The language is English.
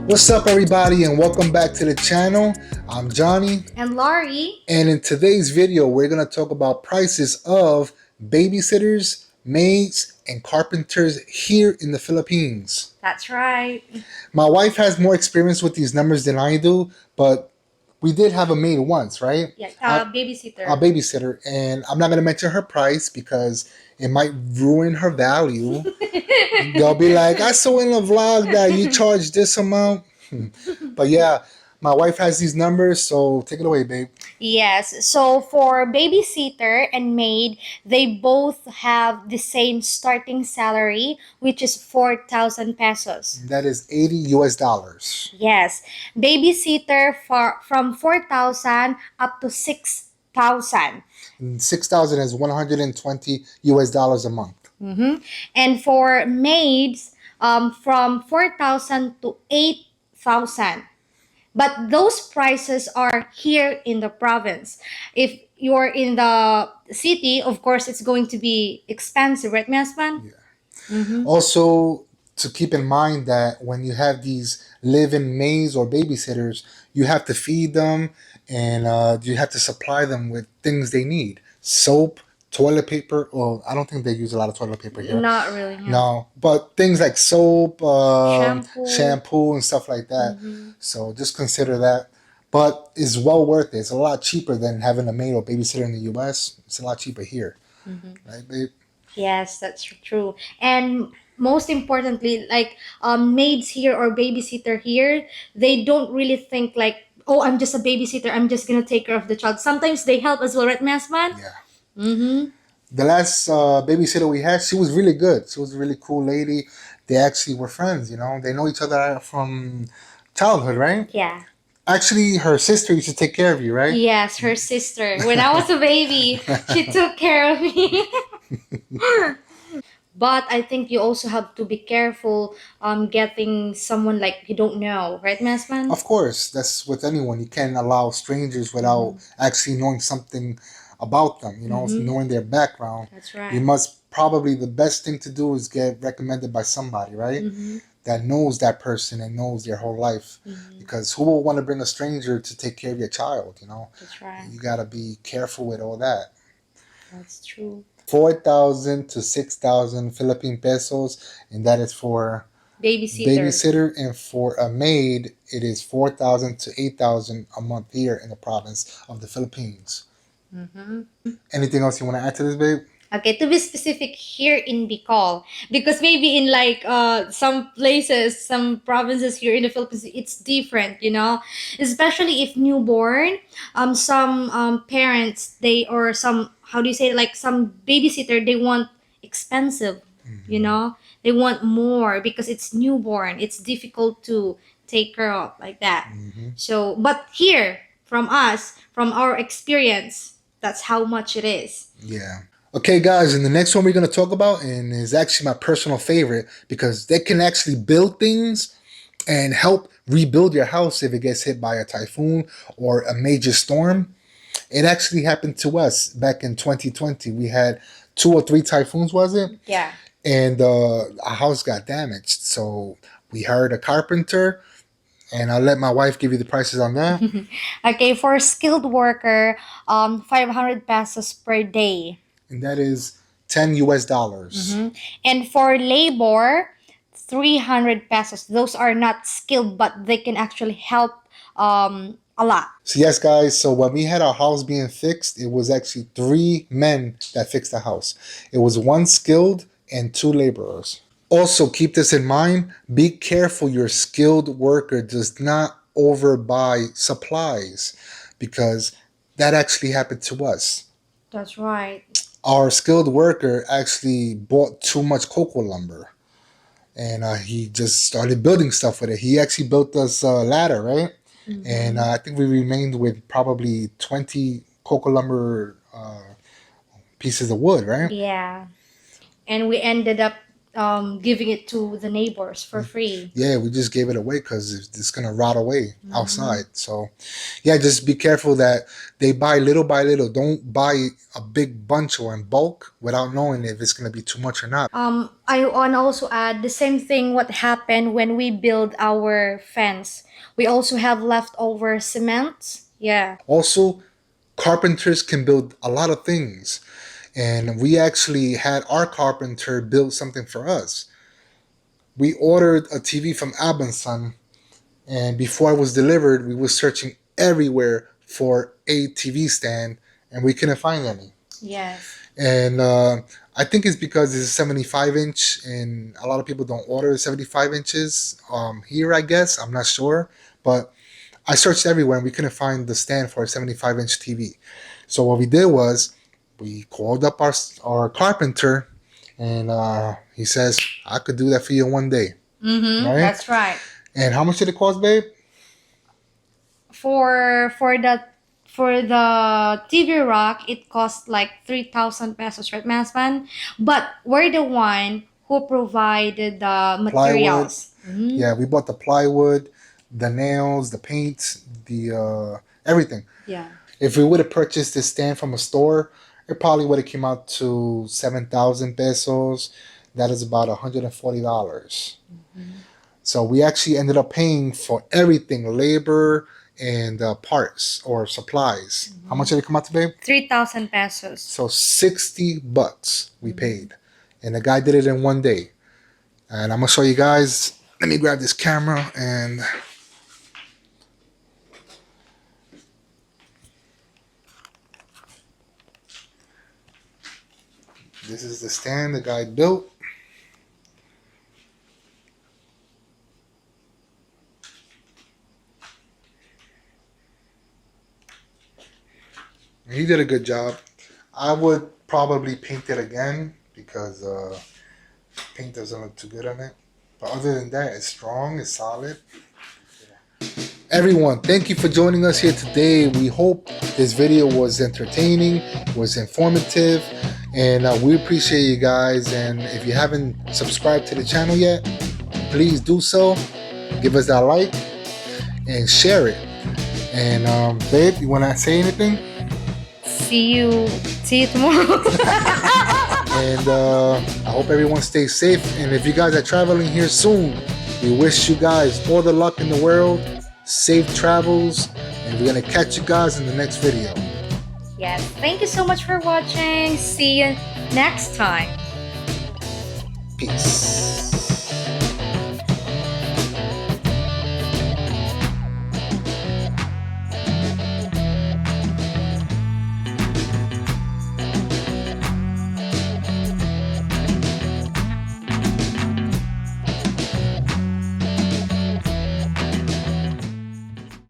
What's up, everybody, and welcome back to the channel. I'm Johnny, And Laurie. and in today's video we're going to talk about prices of babysitters, maids, and carpenters here in the Philippines. That's right. My wife has more experience with these numbers than I do, but we did have a maid once, right? Yeah, A babysitter. babysitter, and I'm not going to mention her price because it might ruin her value. They'll be like, I saw in the vlog that you charge this amount. But yeah, my wife has these numbers, so take it away, babe. Yes. So for babysitter and maid, they both have the same starting salary, which is 4,000 pesos. That is 80 US dollars. Yes. Babysitter from 4,000 up to 6,000. And 6,000 is 120 US dollars a month. Mm-hmm. And for maids, from 4,000 to 8,000. But those prices are here in the province. If you're in the city, of course, it's going to be expensive, right, my husband? Yeah. Mm-hmm. Also, to keep in mind that when you have these live-in maids or babysitters, you have to feed them and you have to supply them with things they need: soap, toilet paper. Well, I don't think they use a lot of toilet paper here. Not really. No. No, but things like soap, Shampoo. and stuff like that. So just consider that. But it's well worth it. It's a lot cheaper than having a maid or babysitter in the U.S. It's a lot cheaper here, right, babe? Yes, that's true. And most importantly, like maids here or babysitter here, they don't really think like, oh, I'm just a babysitter. I'm just gonna take care of the child. Sometimes they help as well, right, my husband? Yeah. Mm-hmm. The last babysitter we had, she was really good. She was a really cool lady. They actually were friends, you know. They know each other from childhood, right? Yeah. Actually, her sister used to take care of you, right? Yes, her sister. When I was a baby, she took care of me. But I think you also have to be careful getting someone like you don't know, right, Masman? Of course, that's with anyone. You can't allow strangers without actually knowing something about them, you know, knowing their background. That's right. You must probably, the best thing to do is get recommended by somebody, right? That knows that person and knows their whole life. Because who will want to bring a stranger to take care of your child, you know? That's right. You got to be careful with all that. That's true. 4,000 to 6,000 Philippine pesos, and that is for babysitter, and for a maid it is 4,000 to 8,000 a month here in the province of the Philippines. Anything else you want to add to this, babe? Okay, to be specific, here in Bicol, because maybe in like some places, some provinces here in the Philippines, it's different, you know, especially if newborn. Some parents, they, or some, how do you say it, like some babysitter, they want expensive, you know, they want more because it's newborn. It's difficult to take care of like that. So, but here from us, from our experience, that's how much it is. Yeah. Okay, guys, and the next one we're going to talk about, and is actually my personal favorite because they can actually build things and help rebuild your house if it gets hit by a typhoon or a major storm. It actually happened to us back in 2020. We had 2 or 3 typhoons, was it? Yeah. And our house got damaged. So we hired a carpenter, and I'll let my wife give you the prices on that. Okay, for skilled worker, 500 pesos per day. And that is 10 US dollars. And for labor, 300 pesos. Those are not skilled, but they can actually help a lot. So yes, guys, so when we had our house being fixed, it was actually 3 men that fixed the house. It was 1 skilled and 2 laborers. Also, keep this in mind. Be careful your skilled worker does not overbuy supplies, because that actually happened to us. That's right. Our skilled worker actually bought too much cocoa lumber, and he just started building stuff with it. He actually built us a ladder, right? And I think we remained with probably 20 cocoa lumber pieces of wood, right? Yeah. And we ended up giving it to the neighbors for free. Yeah, we just gave it away because it's gonna rot away outside. So, yeah, just be careful that they buy little by little. Don't buy a big bunch or in bulk without knowing if it's gonna be too much or not. I want to also add the same thing what happened when we build our fence. We also have leftover cement. Yeah. Also, carpenters can build a lot of things, and we actually had our carpenter build something for us. We ordered a TV from Son, and before it was delivered, we were searching everywhere for a TV stand, and we couldn't find any. Yes. And I think it's because it's a 75 inch, and a lot of people don't order 75 inches here, I guess. I'm not sure. But I searched everywhere, and we couldn't find the stand for a 75-inch TV. So what we did was we called up our carpenter, and he says, I could do that for you in one day. Mm-hmm. Right? That's right. And how much did it cost, babe? For the TV rack, it cost like 3,000 pesos, right, Masman? But we're the one who provided the materials. Mm-hmm. Yeah, we bought the plywood, the nails, the paint, the everything. Yeah. If we would have purchased this stand from a store, it probably would have came out to 7,000 pesos. That is about $140. Mm-hmm. So we actually ended up paying for everything, labor and parts or supplies. Mm-hmm. How much did it come out to, babe? 3,000 pesos. So $60 we paid. And the guy did it in one day. And I'm going to show you guys. Let me grab this camera and... This is the stand the guy built. He did a good job. I would probably paint it again because paint doesn't look too good on it. But other than that, it's strong, it's solid. Everyone, thank you for joining us here today. We hope this video was entertaining, was informative, and we appreciate you guys. And if you haven't subscribed to the channel yet, please do so. Give us that like and share it. And babe, you want to say anything? See you tomorrow. And I hope everyone stays safe. And if you guys are traveling here soon, we wish you guys all the luck in the world, safe travels, and we're gonna catch you guys in the next video. Yes, thank you so much for watching. See you next time. Peace.